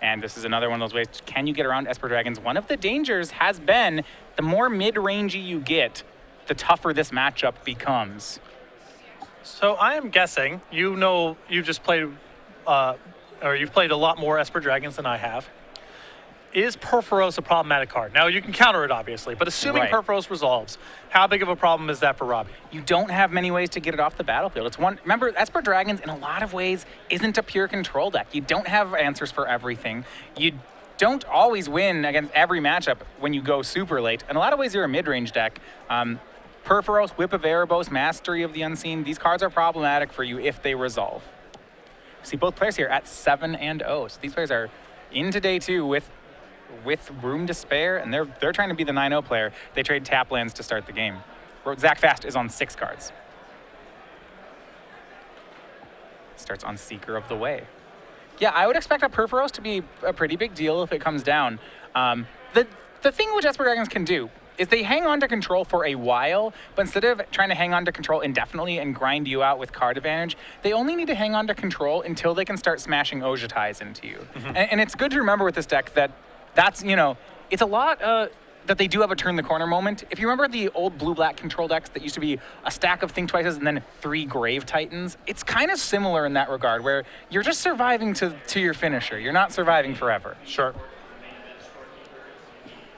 And this is another one of those ways. Can you get around Esper Dragons? One of the dangers has been the more mid-rangey you get, the tougher this matchup becomes. So I am guessing, you know, you've just played, or you've played a lot more Esper Dragons than I have. Is Perforos a problematic card? Now, you can counter it, obviously, but assuming Perforos resolves, how big of a problem is that for Robbie? You don't have many ways to get it off the battlefield. It's one. Remember, Esper Dragons, in a lot of ways, isn't a pure control deck. You don't have answers for everything. You don't always win against every matchup when you go super late. In a lot of ways, you're a mid-range deck. Perforos, Whip of Erebos, Mastery of the Unseen, these cards are problematic for you if they resolve. See both players here at 7 and 0. So these players are into day 2 with room to spare, and they're trying to be the 9-0 player. They trade tap lands to start the game. Zack Fast is on 6 cards. Starts on Seeker of the Way. Yeah, I would expect a Perforos to be a pretty big deal if it comes down. The thing which Esper Dragons can do is they hang on to control for a while, but instead of trying to hang on to control indefinitely and grind you out with card advantage, they only need to hang on to control until they can start smashing Ojutais into you. And it's good to remember with this deck that's, you know, it's a lot that they do have a turn the corner moment. If you remember the old blue-black control decks that used to be a stack of Think Twices and then 3 Grave Titans, it's kind of similar in that regard, where you're just surviving to your finisher. You're not surviving forever. Sure.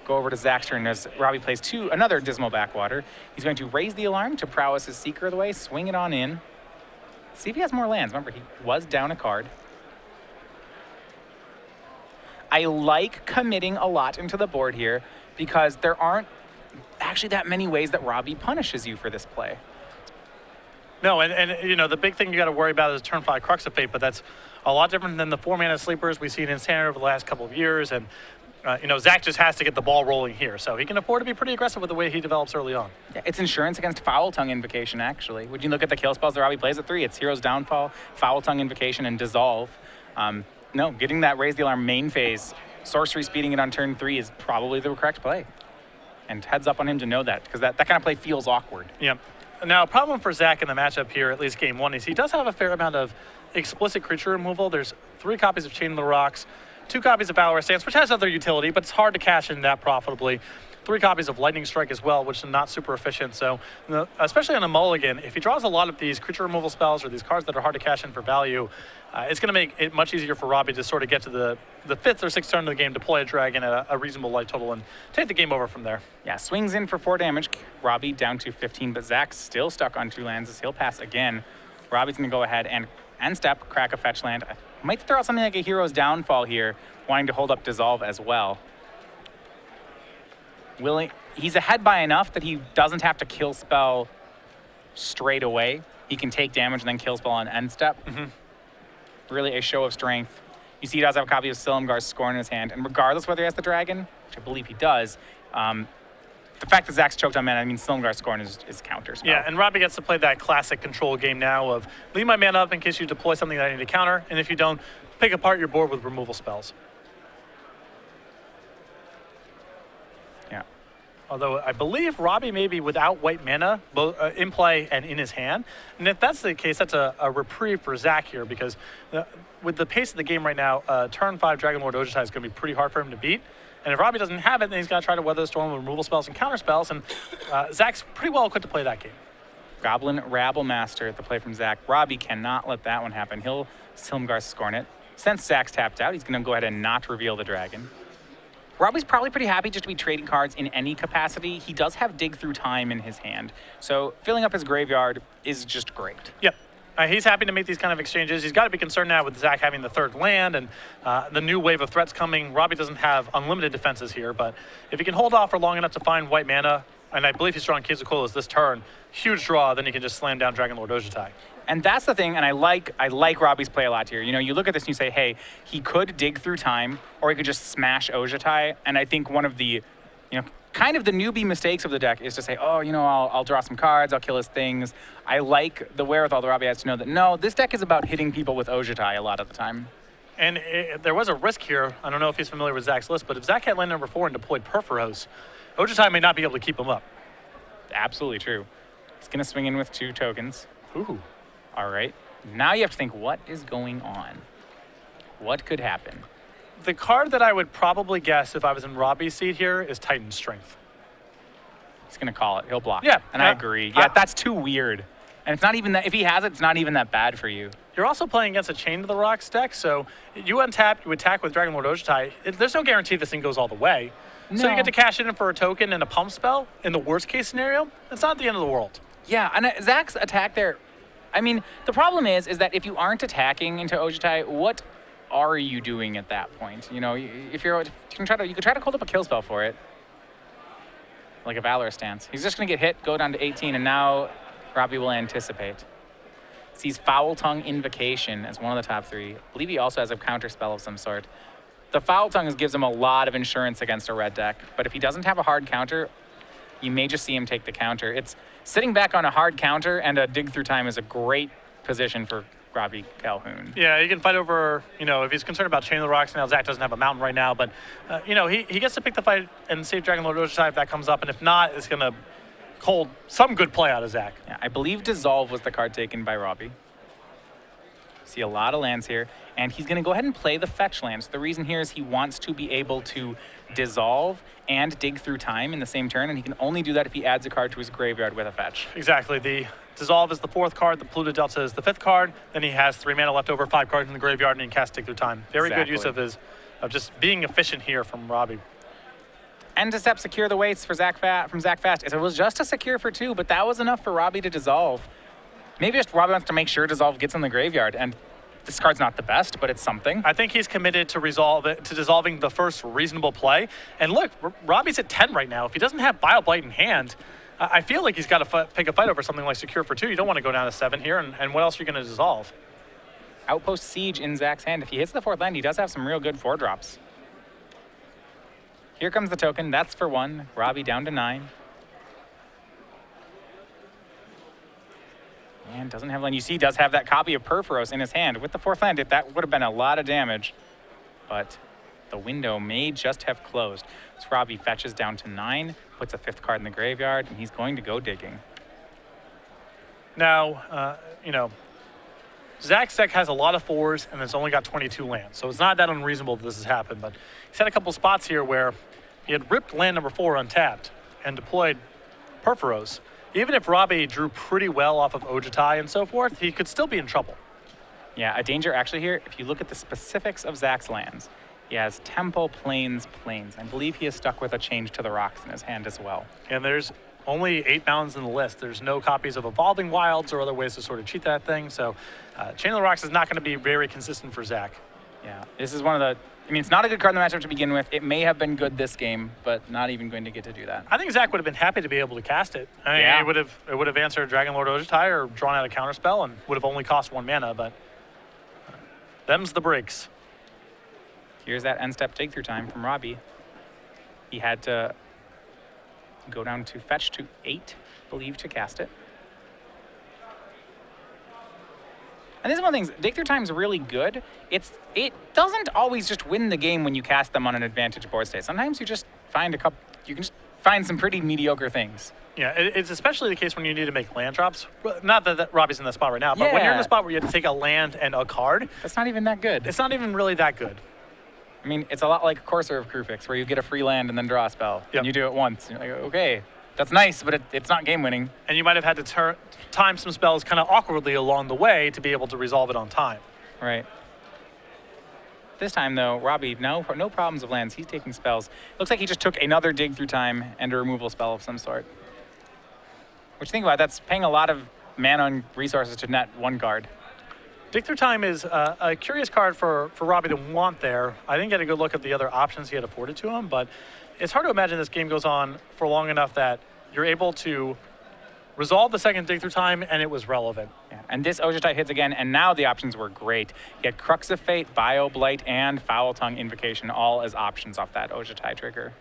Go over to Zack's turn as Robbie plays another Dismal Backwater. He's going to raise the alarm to prowess his Seeker of the Way, swing it on in. See if he has more lands. Remember, he was down a card. I like committing a lot into the board here because there aren't actually that many ways that Robbie punishes you for this play. No, and you know, the big thing you got to worry about is turn 5 Crux of Fate, but that's a lot different than the 4-mana sleepers we've seen in Standard over the last couple of years. And you know, Zack just has to get the ball rolling here, so he can afford to be pretty aggressive with the way he develops early on. Yeah, it's insurance against Foul Tongue Invocation, actually. Would you look at the kill spells that Robbie plays at 3? It's Hero's Downfall, Foul Tongue Invocation, and Dissolve. No, getting that Raise the Alarm main phase, sorcery speeding it on turn 3 is probably the correct play. And heads up on him to know that, because that kind of play feels awkward. Yeah. Now, a problem for Zack in the matchup here, at least game 1, is he does have a fair amount of explicit creature removal. There's 3 copies of Chain of the Rocks, 2 copies of Valorous Stance, which has other utility, but it's hard to cash in that profitably. 3 copies of Lightning Strike as well, which is not super efficient. So, especially on a mulligan, if he draws a lot of these creature removal spells or these cards that are hard to cash in for value, it's going to make it much easier for Robbie to sort of get to the 5th or 6th turn of the game, deploy a dragon at a reasonable light total, and take the game over from there. Yeah, swings in for 4 damage. Robbie down to 15, but Zack's still stuck on 2 lands as he'll pass again. Robbie's going to go ahead and end step, crack a fetch land. Might throw out something like a Hero's Downfall here, wanting to hold up Dissolve as well. He's ahead by enough that he doesn't have to kill spell straight away. He can take damage and then kill spell on end step. Really a show of strength. You see he does have a copy of Silumgar's Scorn in his hand, and regardless whether he has the dragon, which I believe he does, the fact that Zack's choked on mana, I mean, Silumgar's Scorn is counter spell. Yeah, and Robbie gets to play that classic control game now of leave my mana up in case you deploy something that I need to counter, and if you don't, pick apart your board with removal spells. Yeah. Although I believe Robbie may be without white mana, both in play and in his hand. And if that's the case, that's a reprieve for Zack here, because with the pace of the game right now, turn 5 Dragon Lord Ojutai is going to be pretty hard for him to beat. And if Robbie doesn't have it, then he's got to try to weather the storm with removal spells and counter spells. And Zack's pretty well equipped to play that game. Goblin Rabble Master at the play from Zack. Robbie cannot let that one happen. He'll Silumgar Scorn it. Since Zack's tapped out, he's going to go ahead and not reveal the dragon. Robbie's probably pretty happy just to be trading cards in any capacity. He does have Dig Through Time in his hand, so filling up his graveyard is just great. Yep. He's happy to make these kind of exchanges. He's got to be concerned now with Zack having the 3rd land and the new wave of threats coming. Robbie doesn't have unlimited defenses here, but if he can hold off for long enough to find white mana, and I believe he's drawing Quetzalcoatlus this turn, huge draw, then he can just slam down Dragon Lord Ojutai. And that's the thing, and I like Robbie's play a lot here. You know, you look at this and you say, hey, he could Dig Through Time, or he could just smash Ojutai, and I think one of the, you know, kind of the newbie mistakes of the deck is to say, oh, you know, I'll draw some cards, I'll kill his things. I like the wherewithal that Robbie has to know that, no, this deck is about hitting people with Ojutai a lot of the time. And there was a risk here. I don't know if he's familiar with Zack's list, but if Zack had land number 4 and deployed Perforos, Ojutai may not be able to keep him up. Absolutely true. He's going to swing in with 2 tokens. Ooh. All right. Now you have to think, what is going on? What could happen? The card that I would probably guess if I was in Robbie's seat here is Titan Strength. He's going to call it. He'll block. Yeah. And I agree. Yeah, that's too weird. And it's not even that, if he has it, it's not even that bad for you. You're also playing against a Chain to the Rocks deck, so you untap, you attack with Dragon Lord Ojutai. There's no guarantee this thing goes all the way. So you No. get to cash in for a token and a pump spell. In the worst case scenario, it's not the end of the world. Yeah, and Zack's attack there, I mean, the problem is that if you aren't attacking into Ojutai, what are you doing at that point? You know, if you could try to hold up a kill spell for it, like a Valor stance. He's just going to get hit, go down to 18, and now Robbie will anticipate. Sees Foul Tongue Invocation as one of the top 3. I believe he also has a counter spell of some sort. The Foul Tongue gives him a lot of insurance against a red deck, but if he doesn't have a hard counter, you may just see him take the counter. It's sitting back on a hard counter and a dig through time is a great position for Robbie Calhoun. Yeah, he can fight over, if he's concerned about Chain of the Rocks. Now, Zack doesn't have a mountain right now, but, he gets to pick the fight and save Dragon Lord Ojutai if that comes up, and if not, it's going to hold some good play out of Zack. Yeah, I believe Dissolve was the card taken by Robbie. See a lot of lands here, and he's going to go ahead and play the fetch lands. The reason here is he wants to be able to dissolve and dig through time in the same turn, and he can only do that if he adds a card to his graveyard with a fetch. Exactly. The Dissolve is the 4th card, the Polluted Delta is the 5th card, then he has 3 mana left over, 5 cards in the graveyard, and he can cast Dig Through Time. Very good use of just being efficient here from Robbie. End to step, secure the weights for from Zack Fast. It was just a secure for 2, but that was enough for Robbie to dissolve. Maybe just Robbie wants to make sure Dissolve gets in the graveyard, and this card's not the best, but it's something. I think he's committed to dissolving the first reasonable play. And look, Robbie's at 10 right now. If he doesn't have Bioblight in hand, I feel like he's got to pick a fight over something like Secure for 2. You don't want to go down to 7 here, and what else are you going to dissolve? Outpost Siege in Zack's hand. If he hits the 4th land, he does have some real good 4-drops. Here comes the token. That's for 1. Robbie down to 9. And doesn't have land. You see, he does have that copy of Perforos in his hand. With the 4th land, that would have been a lot of damage. But the window may just have closed. So Robbie fetches down to 9, puts a 5th card in the graveyard, and he's going to go digging. Now, Zack's deck has a lot of 4s, and it's only got 22 lands. So it's not that unreasonable that this has happened. But he's had a couple spots here where he had ripped land number 4 untapped and deployed Perforos. Even if Robbie drew pretty well off of Ojutai and so forth, he could still be in trouble. Yeah, a danger actually here, if you look at the specifics of Zack's lands, he has Tempo, Plains. I believe he is stuck with a Change to the Rocks in his hand as well. And there's only 8 mountains in the list. There's no copies of Evolving Wilds or other ways to sort of cheat that thing. So Chain of the Rocks is not going to be very consistent for Zack. Yeah, this is one of the, it's not a good card in the matchup to begin with. It may have been good this game, but not even going to get to do that. I think Zack would have been happy to be able to cast it. I mean, Yeah. it would have answered Dragon Lord Ojutai or drawn out a counterspell and would have only cost 1 mana, but them's the breaks. Here's that end step dig through time from Robbie. He had to go down to fetch to 8, I believe, to cast it. And this is one of the things, dig through time is really good. It doesn't always just win the game when you cast them on an advantage board state. Sometimes you just find you can just find some pretty mediocre things. Yeah, it's especially the case when you need to make land drops. Not that Robbie's in that spot right now, but when you're in a spot where you have to take a land and a card, That's not even that good. it's not even really that good. It's a lot like Courser of Krufix, where you get a free land and then draw a spell. Yep. And you do it once. You're like, okay, that's nice, but it's not game winning. And you might have had to time some spells kind of awkwardly along the way to be able to resolve it on time. Right. This time, though, Robbie, no problems of lands. He's taking spells. Looks like he just took another dig through time and a removal spell of some sort. Which, think about it, that's paying a lot of mana and resources to net 1 card. Dig Through Time is a curious card for Robbie to want there. I didn't get a good look at the other options he had afforded to him, but it's hard to imagine this game goes on for long enough that you're able to resolve the second Dig Through Time, and it was relevant. Yeah. And this Ojutai hits again, and now the options were great. He had Crux of Fate, Bioblight, and Foul Tongue Invocation all as options off that Ojutai trigger.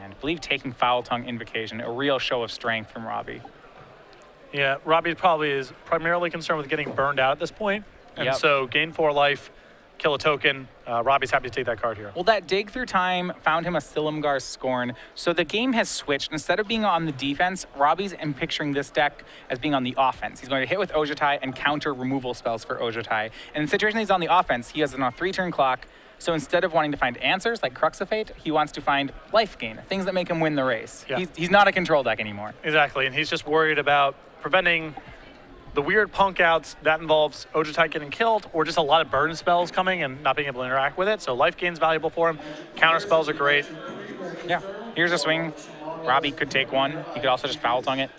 And I believe taking Foul Tongue Invocation, a real show of strength from Robbie. Yeah, Robbie probably is primarily concerned with getting burned out at this point. And Yep. so gain 4 life, kill a token. Robbie's happy to take that card here. Well, that dig through time found him a Silumgar's Scorn, so the game has switched. Instead of being on the defense, Robbie's picturing this deck as being on the offense. He's going to hit with Ojutai and counter removal spells for Ojutai. And in situations he's on the offense, he has on a 3-turn clock, So instead of wanting to find answers like Crux of Fate, he wants to find life gain, things that make him win the race. Yeah. He's not a control deck anymore. Exactly, and he's just worried about preventing the weird punk outs that involves Ojutai getting killed or just a lot of burn spells coming and not being able to interact with it. So life gain's valuable for him. Counter spells are great. Yeah, here's a swing. Robbie could take one. He could also just foul tongue it.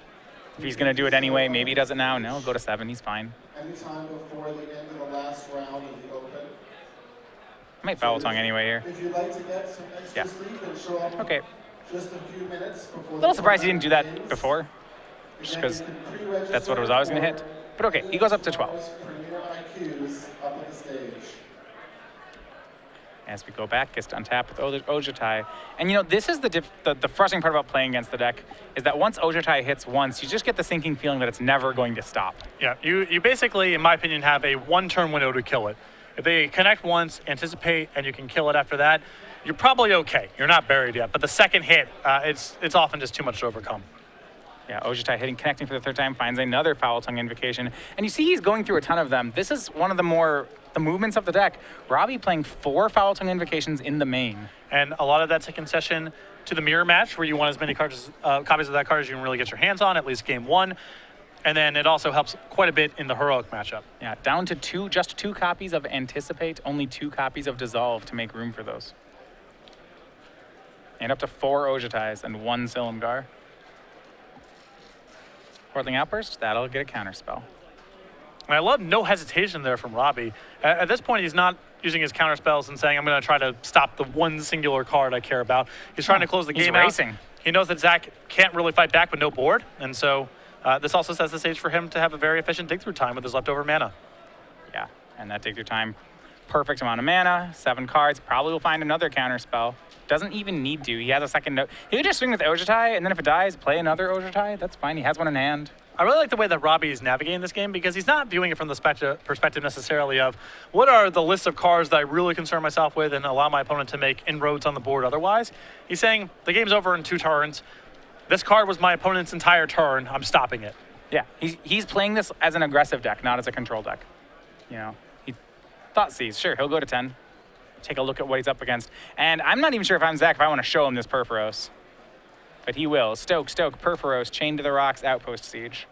If he's going to do it anyway, maybe he does it now. No, go to 7. He's fine. Anytime before the end of the last round of the Open. I might foul tongue anyway here. If you'd like to get some extra Yeah. sleep and show up Okay. just a few minutes before A little surprised he didn't do that before, just because that's what it was always going to hit. But okay, he goes up to 12. Premier IQs up at the stage. As we go back, gets to untap with Ojutai. And this is the frustrating part about playing against the deck, is that once Ojutai hits once, you just get the sinking feeling that it's never going to stop. Yeah, you basically, in my opinion, have a one-turn window to kill it. If they connect once, anticipate, and you can kill it after that, you're probably okay. You're not buried yet. But the second hit, it's often just too much to overcome. Yeah, Ojutai connecting for the 3rd time, finds another Foul Tongue Invocation. And you see he's going through a ton of them. This is one of the movements of the deck. Robbie playing 4 Foul Tongue Invocations in the main. And a lot of that's a concession to the mirror match, where you want as many copies of that card as you can really get your hands on, at least game 1. And then it also helps quite a bit in the heroic matchup. Yeah, down to just 2 copies of Anticipate, only 2 copies of Dissolve to make room for those. And up to 4 Ojutais and 1 Silumgar. Portling Outburst, that'll get a counter spell. And I love no hesitation there from Robbie. At this point, he's not using his counter spells and saying, I'm going to try to stop the one singular card I care about. He's trying to close the game racing. out. He knows that Zack can't really fight back with no board, and so this also sets the stage for him to have a very efficient dig-through time with his leftover mana. Yeah, and that dig-through time, perfect amount of mana, 7 cards, probably will find another counter spell. Doesn't even need to. He has a second note. He could just swing with Ojutai, and then if it dies, play another Ojutai. That's fine. He has one in hand. I really like the way that Robbie is navigating this game, because he's not viewing it from the perspective necessarily of what are the list of cards that I really concern myself with and allow my opponent to make inroads on the board otherwise. He's saying the game's over in 2 turns. This card was my opponent's entire turn. I'm stopping it. Yeah, he's playing this as an aggressive deck, not as a control deck. He thought sees. Sure, he'll go to 10. Take a look at what he's up against. And I'm not even sure if I'm Zack if I want to show him this Perforos. But he will. Stoke, Perforos, Chain to the Rocks, Outpost Siege.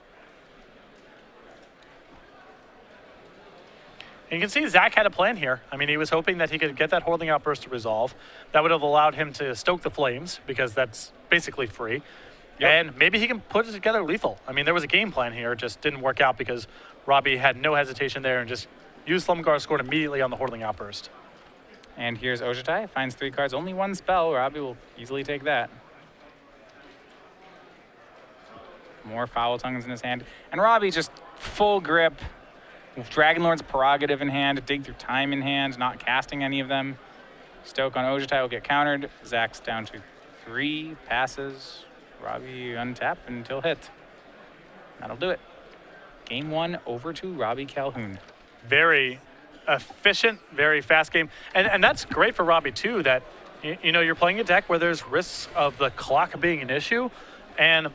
And you can see Zack had a plan here. I mean, he was hoping that he could get that Hoarding Outburst to resolve. That would have allowed him to stoke the flames, because that's basically free. Yep. And maybe he can put it together lethal. I mean, there was a game plan here. It just didn't work out because Robbie had no hesitation there and just used Slumgar, scored immediately on the Hoarding Outburst. And here's Ojutai, finds 3 cards, only 1 spell. Robbie will easily take that. More Foul Tongues in his hand. And Robbie just full grip, with Dragonlord's Prerogative in hand, Dig Through Time in hand, not casting any of them. Stoke on Ojutai will get countered. Zack's down to 3, passes. Robbie untap until hit. That'll do it. Game 1 over to Robbie Calhoun. Very efficient, very fast game. And that's great for Robbie too, that you're playing a deck where there's risks of the clock being an issue, and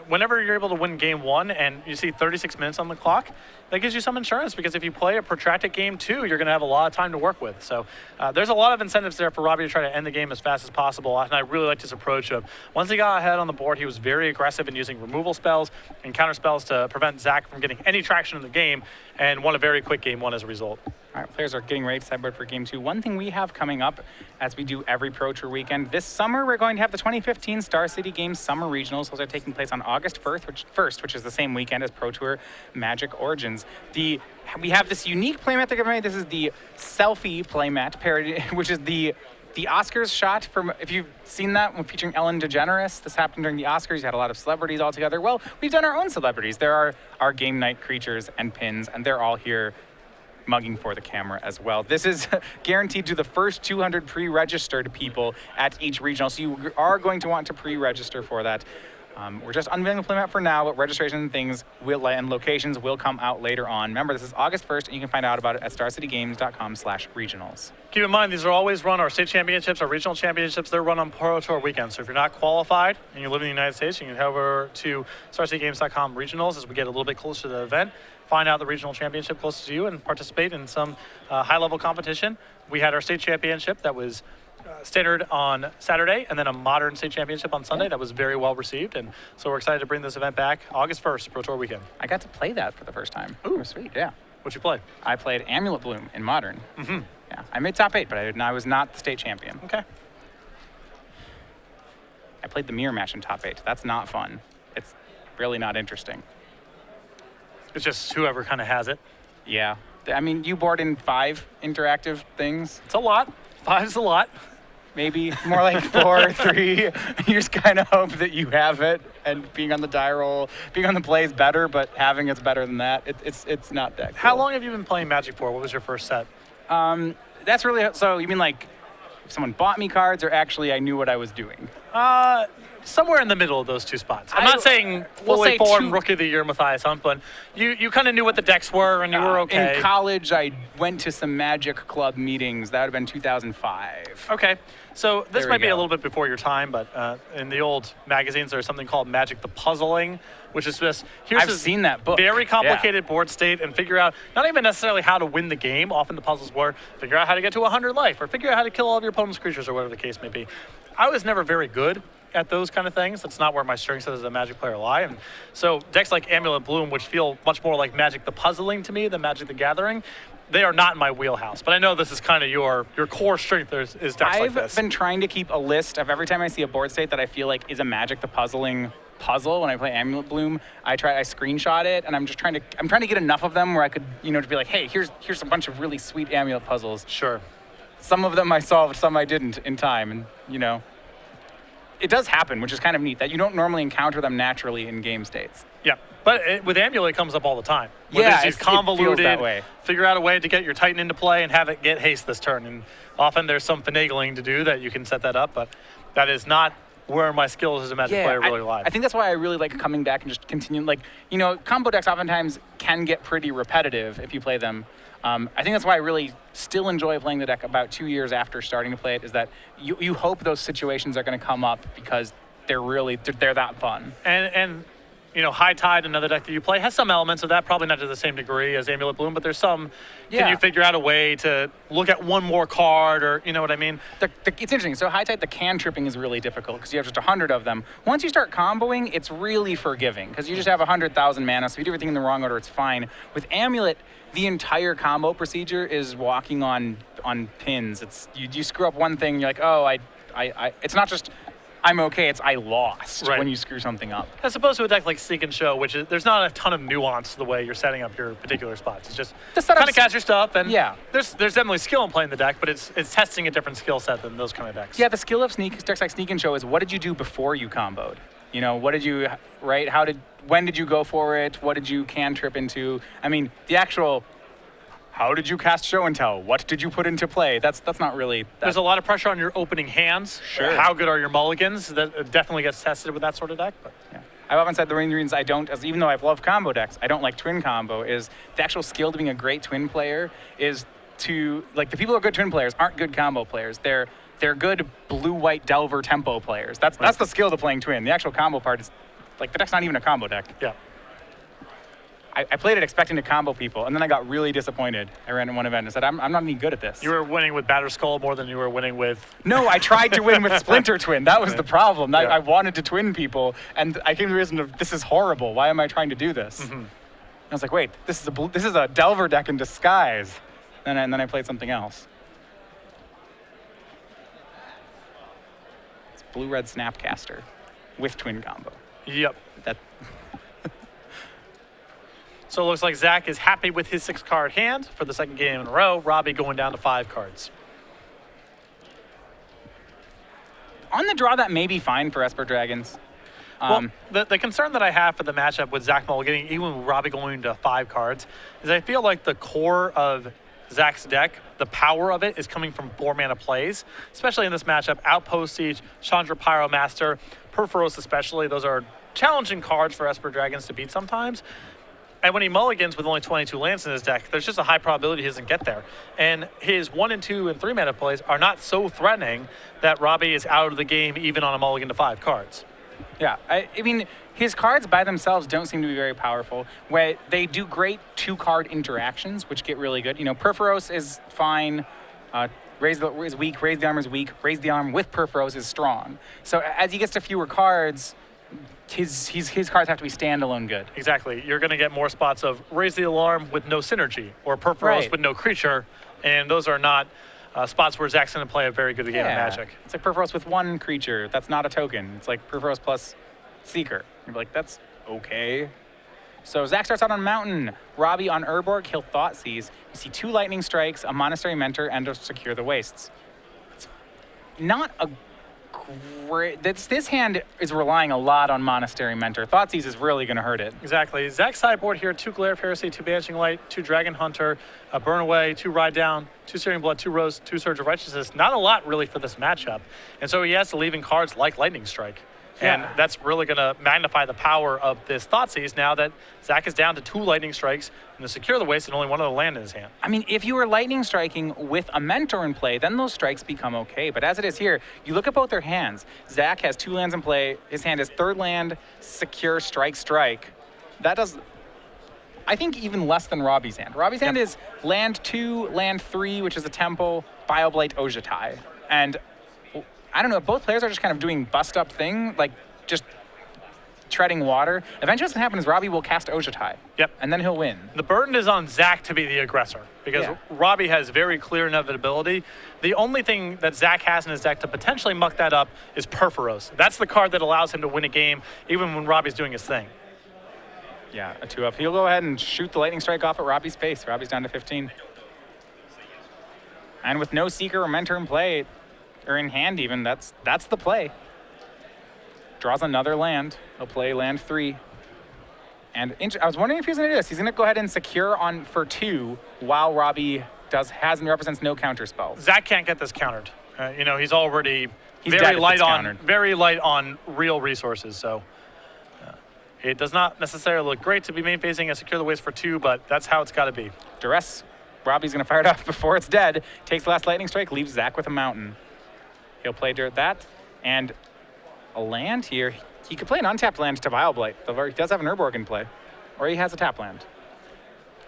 whenever you're able to win game 1 and you see 36 minutes on the clock, that gives you some insurance, because if you play a protracted game 2, you're going to have a lot of time to work with. So there's a lot of incentives there for Robbie to try to end the game as fast as possible, and I really liked his approach of, once he got ahead on the board, he was very aggressive in using removal spells and counter spells to prevent Zack from getting any traction in the game, and won a very quick game 1 as a result. All right, players are getting ready to sideboard for game 2. One thing we have coming up, as we do every Pro Tour weekend, this summer we're going to have the 2015 Star City Games Summer Regionals. Those are taking place on August 1st, which is the same weekend as Pro Tour Magic Origins. We have this unique playmat that made. This is the selfie playmat parody, which is the Oscars shot from, if you've seen that, when featuring Ellen DeGeneres. This happened during the Oscars. You had a lot of celebrities all together. Well, we've done our own celebrities. There are our game night creatures and pins, and they're all here mugging for the camera as well. This is guaranteed to the first 200 pre-registered people at each regional, so you are going to want to pre-register for that. We're just unveiling the playmat for now, but registration and things and locations will come out later on. Remember, this is August 1st, and you can find out about it at starcitygames.com/regionals. Keep in mind, these are always run, our state championships, our regional championships, they're run on Pro Tour weekends. So if you're not qualified and you live in the United States, you can head over to starcitygames.com regionals as we get a little bit closer to the event. Find out the regional championship closest to you and participate in some high-level competition. we had our state championship that was standard on Saturday, and then a modern state championship on Sunday that was very well received. And so we're excited to bring this event back August 1st, Pro Tour weekend. I got to play that for the first time. Ooh. It was sweet, yeah. What'd you play? I played Amulet Bloom in Modern. Yeah, I made top 8, but I was not the state champion. Okay. I played the mirror match in top 8. That's not fun. It's really not interesting. It's just whoever kind of has it. Yeah. I mean, you board in 5 interactive things. It's a lot. 5's a lot. Maybe more like 4 or 3. You just kind of hope that you have it, and being on the die roll, being on the play is better, but having it's better than that. It's not that cool. How long have you been playing Magic for? What was your first set? That's really, so you mean like if someone bought me cards, or actually I knew what I was doing? Somewhere in the middle of those two spots. I'm not saying we'll fully say formed 2. Rookie of the Year Matthias Hunt, but you kind of knew what the decks were and you were okay. In college, I went to some Magic Club meetings. That would have been 2005. Okay, so this There might we be a go. little bit before your time, but in the old magazines, there's something called Magic the Puzzling, which is just, here's I've this seen that book. very Yeah. complicated board state and figure out not even necessarily how to win the game. Often the puzzles were figure out how to get to 100 life or figure out how to kill all of your opponent's creatures or whatever the case may be. I was never very good at those kind of things. That's not where my strengths as a Magic player lie. And so decks like Amulet Bloom, which feel much more like Magic the Puzzling to me than Magic the Gathering, they are not in my wheelhouse. But I know this is kind of your core strength is decks like this. I've been trying to keep a list of every time I see a board state that I feel like is a Magic the Puzzling puzzle when I play Amulet Bloom. I screenshot it, and I'm trying to get enough of them where I could, to be like, hey, here's a bunch of really sweet Amulet puzzles. Sure. Some of them I solved, some I didn't in time, and it does happen, which is kind of neat that you don't normally encounter them naturally in game states. Yeah, but with Amulet, it comes up all the time. Where Yeah, there's these it feels convoluted, that way. figure out a way to get your Titan into play and have it get haste this turn. And often there's some finagling to do that you can set that up, but that is not where my skills as a Magic player really lie. I think that's why I really like coming back and just continuing. Combo decks oftentimes can get pretty repetitive if you play them. I think that's why I really still enjoy playing the deck about 2 years after starting to play it, is that you hope those situations are going to come up because they're that fun. And High Tide, another deck that you play, has some elements of that, probably not to the same degree as Amulet Bloom, but there's some. Yeah. Can you figure out a way to look at one more card, or you know what I mean? It's interesting. So High Tide, the cantripping is really difficult because you have just 100 of them. Once you start comboing, it's really forgiving because you just have 100,000 mana, so if you do everything in the wrong order, it's fine. With Amulet, the entire combo procedure is walking on pins. It's you screw up one thing, you're like, oh, I it's not just I'm okay, it's I lost when you screw something up. As opposed to a deck like Sneak and Show, which is there's not a ton of nuance to the way you're setting up your particular spots. It's just kind of catch your stuff, and there's definitely skill in playing the deck, but it's testing a different skill set than those kind of decks. Yeah, the skill of decks like Sneak and Show is what did you do before you comboed? What did you, right? When did you go for it? What did you cantrip into? I mean, the actual, how did you cast Show and Tell? What did you put into play? That's not really. There's a lot of pressure on your opening hands. Sure. How good are your mulligans? That definitely gets tested with that sort of deck. But yeah. I've often said the reasons I don't, even though I've loved combo decks, I don't like twin combo, is the actual skill to being a great twin player is the people who are good twin players aren't good combo players. They're good blue-white Delver tempo players. That's the skill to playing twin. The actual combo part is, the deck's not even a combo deck. Yeah. I played it expecting to combo people, and then I got really disappointed. I ran in one event and said, I'm not any good at this. You were winning with Batterskull more than you were winning with... No, I tried to win with Splinter Twin. That was the problem. Yeah. I wanted to twin people, and I came to the reason of, this is horrible. Why am I trying to do this? Mm-hmm. And I was like, wait, this is a Delver deck in disguise. And then I played something else. It's Blue-Red Snapcaster with twin combo. Yep. That. So it looks like Zack is happy with his 6-card hand for the second game in a row. Robbie going down to 5 cards. On the draw, that may be fine for Esper Dragons. Well, the concern that I have for the matchup with Zack Mulligan, even with Robbie going to 5 cards, is I feel like the core of Zack's deck, the power of it is coming from 4-mana plays, especially in this matchup. Outpost Siege, Chandra Pyromaster, Perforos especially. Those are challenging cards for Esper Dragons to beat sometimes. And when he mulligans with only 22 lands in his deck, there's just a high probability he doesn't get there. And his 1 and 2 and 3 mana plays are not so threatening that Robbie is out of the game even on a mulligan to 5 cards. Yeah, I mean, his cards by themselves don't seem to be very powerful. Where they do great 2-card interactions, which get really good. Perforos is fine. Raise the is weak, raise the arm is weak, raise the arm with Perforos is strong. So as he gets to fewer cards, his cards have to be standalone good. Exactly. You're going to get more spots of raise the alarm with no synergy or Perforos Right. with no creature, and those are not spots where Zack's going to play a very good game of Magic. It's like Perforos with one creature. That's not a token. It's like Perforos plus Seeker. You're like, that's okay. So Zack starts out on Mountain. Robbie on Urborg, he'll Thought Seize. You see 2 Lightning Strikes, a Monastery Mentor, and a Secure the Wastes. It's not a great... This hand is relying a lot on Monastery Mentor. Thought Seize is really going to hurt it. Exactly. Zack's sideboard here, 2 Glare of Heresy, 2 Banishing Light, 2 Dragon Hunter, a Burn Away, 2 Ride Down, 2 Searing Blood, 2 Rose, 2 Surge of Righteousness. Not a lot, really, for this matchup. And so he has to leave in cards like Lightning Strike. And Yeah. that's really going to magnify the power of this Thoughtseize now that Zack is down to 2 Lightning Strikes and to Secure the Waste and only one other land in his hand. I mean, if you were Lightning Striking with a Mentor in play, then those strikes become okay. But as it is here, you look at both their hands. Zack has 2 lands in play. His hand is 3rd land, Secure, Strike, Strike. That does, I think, even less than Robbie's hand. Robbie's hand is land 2, land 3, which is a Temple, Bioblight, Ojutai. And I don't know, both players are just kind of doing bust-up thing, like just treading water. Eventually what's going to happen is Robbie will cast Ojutai. Yep. And then he'll win. The burden is on Zack to be the aggressor because Yeah. Robbie has very clear inevitability. The only thing that Zack has in his deck to potentially muck that up is Perforos. That's the card that allows him to win a game even when Robbie's doing his thing. Yeah, a 2-up. He'll go ahead and shoot the Lightning Strike off at Robbie's face. Robbie's down to 15. And with no Seeker or Mentor in play, or in hand even, that's the play. Draws another land. He'll play land 3. And I was wondering if he's going to do this. He's going to go ahead and secure on for 2 while Robbie has and represents no counter spells. Zack can't get this countered. You know, he's already He's dead very if light it's on countered. very light on real resources. So it does not necessarily look great to be main phasing a Secure the Waste for 2, but that's how it's got to be. Duress. Robbie's going to fire it off before it's dead. Takes the last Lightning Strike, leaves Zack with a Mountain. He'll play that, and a land here. He could play an untapped land to Bioblight. He does have an Urborg in play, or he has a tap land.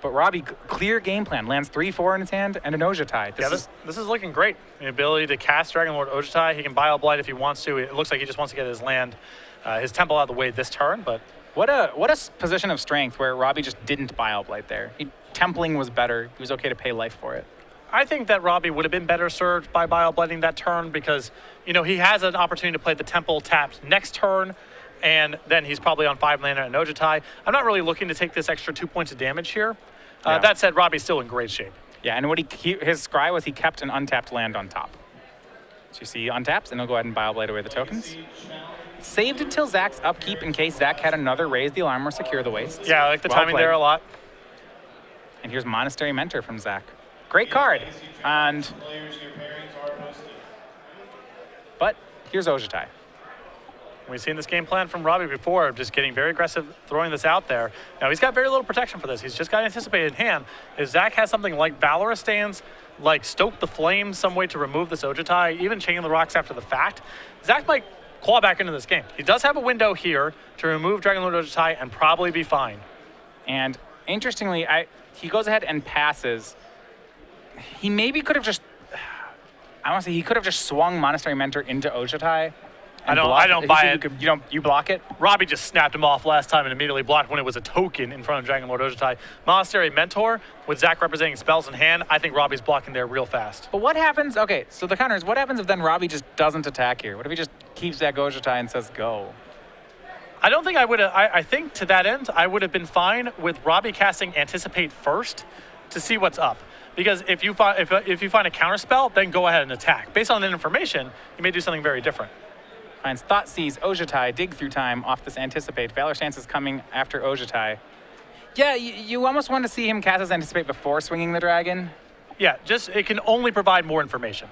But Robbie, clear game plan. Lands 3-4 in his hand and an Ojutai. This is looking great. The ability to cast Dragon Lord Ojutai. He can Bioblight if he wants to. It looks like he just wants to get his land, his Temple out of the way this turn, but what a position of strength where Robbie just didn't Bioblight there. Templing was better. He was okay to pay life for it. I think that Robbie would have been better served by Bioblighting that turn because, you know, he has an opportunity to play the Temple tapped next turn, and then he's probably on 5 mana and Ojutai. I'm not really looking to take this extra 2 points of damage here. Yeah. That said, Robbie's still in great shape. Yeah, and what his scry was he kept an untapped land on top. So you see untaps, and he'll go ahead and Bioblight away the tokens. Saved until Zack's upkeep in case Zack had another Raise the Alarm or Secure the Wastes. Yeah, I like the Well timing played. there a lot. And here's Monastery Mentor from Zack. Great card. And but here's Ojutai. We've seen this game plan from Robbie before, of just getting very aggressive, throwing this out there. Now, he's got very little protection for this. He's just got anticipated in hand. If Zack has something like Valorous Stands, like Stoke the Flames, some way to remove this Ojutai, even Chain the Rocks after the fact, Zack might claw back into this game. He does have a window here to remove Dragonlord Ojutai and probably be fine. And interestingly, he goes ahead and passes. He maybe could have just, I want to say he could have just swung Monastery Mentor into Ojutai. I don't buy it. You block it? Robbie just snapped him off last time and immediately blocked when it was a token in front of Dragonlord Ojutai. Monastery Mentor, with Zack representing spells in hand, I think Robbie's blocking there real fast. But what happens, okay, so the counter is, what happens if then Robbie just doesn't attack here? What if he just keeps that Ojutai and says go? I don't think I would have, I think to that end, I would have been fine with Robbie casting Anticipate first to see what's up. Because if you find a counter spell, then go ahead and attack. Based on that information, you may do something very different. Finds Thought Seize, Ojutai, Dig Through Time off this Anticipate. Valor Stance is coming after Ojutai. Yeah, you almost want to see him cast his Anticipate before swinging the dragon. Yeah, just it can only provide more information.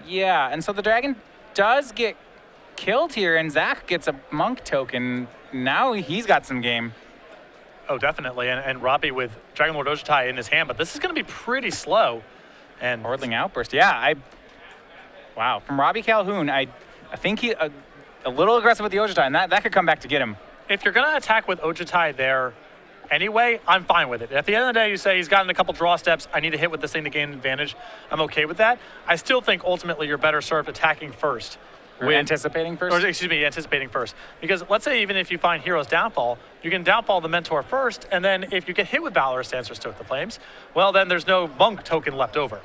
Yeah, and so the dragon does get killed here, and Zack gets a monk token. Now he's got some game. Oh, definitely, and Robbie with Dragonlord Ojutai in his hand, but this is going to be pretty slow. And Hordling Outburst, yeah, wow. From Robbie Calhoun, I think he a little aggressive with the Ojutai, and that could come back to get him. if you're going to attack with Ojutai there, anyway, I'm fine with it. At the end of the day, you say he's gotten a couple draw steps, I need to hit with this thing to gain an advantage. I'm okay with that. I still think ultimately you're better served attacking first. Or anticipating first? Or, excuse me, anticipating first. Because let's say even if you find Hero's Downfall, you can downfall the Mentor first, and then if you get hit with Valorous Stance or Stoke the Flames, well, then there's no Monk token left over.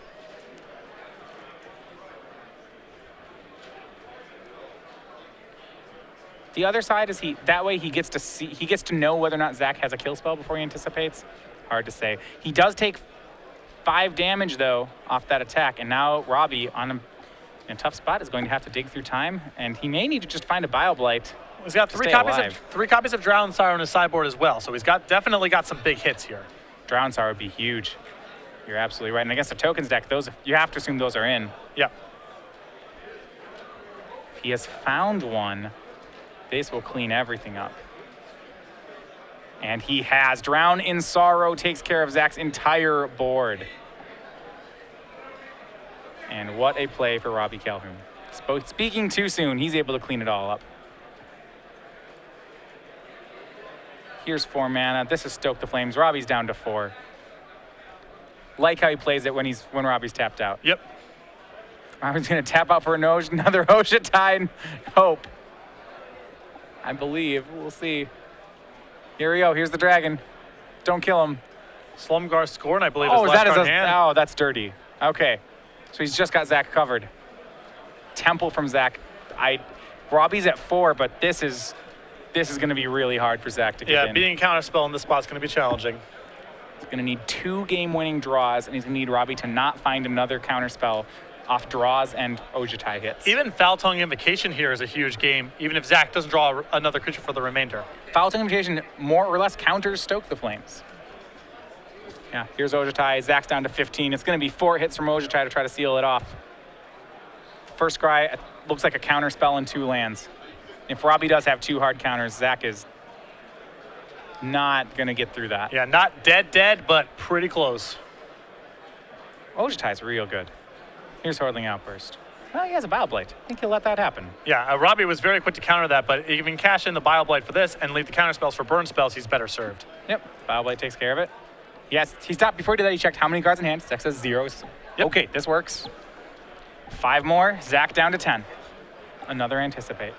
The other side is that way he gets to know whether or not Zack has a kill spell before he anticipates. Hard to say. He does take 5 damage though off that attack, and now Robbie in a tough spot is going to have to dig through time, and he may need to just find a Bio Blight. He's got three copies of Drown Sorrow on his sideboard as well, so he's definitely got some big hits here. Drown Sorrow would be huge. You're absolutely right. And against the tokens deck, those you have to assume those are in. Yeah. If he has found one, this will clean everything up. And he has. Drown in Sorrow takes care of Zack's entire board. And what a play for Robbie Calhoun. Speaking too soon, he's able to clean it all up. Here's 4 mana. This is Stoke the Flames. Robbie's down to 4. Like how he plays it when Robbie's tapped out. Yep. Robbie's gonna tap out for another Oshitide. Hope. I believe. We'll see. Here we go. Here's the dragon. Don't kill him. Slumgar Scorn, I believe, Oh, is that left is on hand. oh, that's dirty. Okay. So he's just got Zack covered. Temple from Zack. Robbie's at 4, but this is going to be really hard for Zack to get in. Yeah, being counterspell in this spot is going to be challenging. He's going to need 2 game-winning draws, and he's going to need Robbie to not find another counterspell off draws and Ojutai hits. Even Foul Tongue Invocation here is a huge game, even if Zack doesn't draw another creature for the remainder. Foul Tongue Invocation more or less counters Stoke the Flames. Yeah, here's Ojutai. Zack's down to 15. It's going to be 4 hits from Ojutai to try to seal it off. First Scry looks like a counterspell and 2 lands. If Robbie does have 2 hard counters, Zack is not going to get through that. Yeah, not dead, but pretty close. Ojutai's real good. Here's Hordling Outburst. Well, he has a Bio Blight. I think he'll let that happen. Yeah, Robbie was very quick to counter that, but if you can cash in the Bio Blight for this and leave the counter spells for burn spells, he's better served. Yep, Bio Blight takes care of it. Yes, he stopped before he did that. He checked how many cards in hand. Zack says 0. Yep. Okay, this works. 5 more. Zack down to 10. Another Anticipate.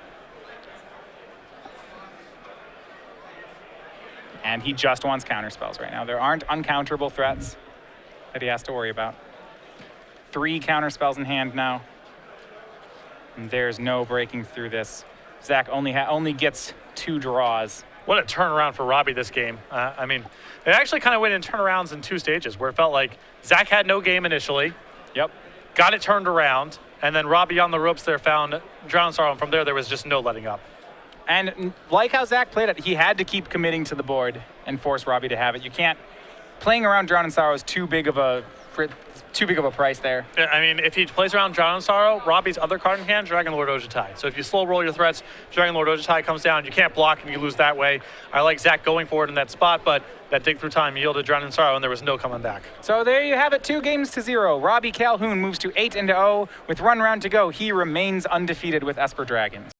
And he just wants counter spells right now. There aren't uncounterable threats that he has to worry about. 3 counter spells in hand now. And there's no breaking through this. Zack only gets 2 draws. What a turnaround for Robbie this game. I mean, it actually kind of went in turnarounds in 2 stages where it felt like Zack had no game initially. Yep. Got it turned around, and then Robbie on the ropes there found Drown Sorrow, and from there was just no letting up. And like how Zack played it, he had to keep committing to the board and force Robbie to have it. You can't, playing around Drown and Sorrow is too big of a price there. I mean, if he plays around Drown and Sorrow, Robbie's other card in hand, Dragon Lord Ojutai. So if you slow roll your threats, Dragon Lord Ojutai comes down, you can't block and you lose that way. I like Zack going for it in that spot, but that dig through time yielded Drown and Sorrow and there was no coming back. So there you have it, 2 games to 0. Robbie Calhoun moves to 8-0 with 1 round to go. He remains undefeated with Esper Dragons.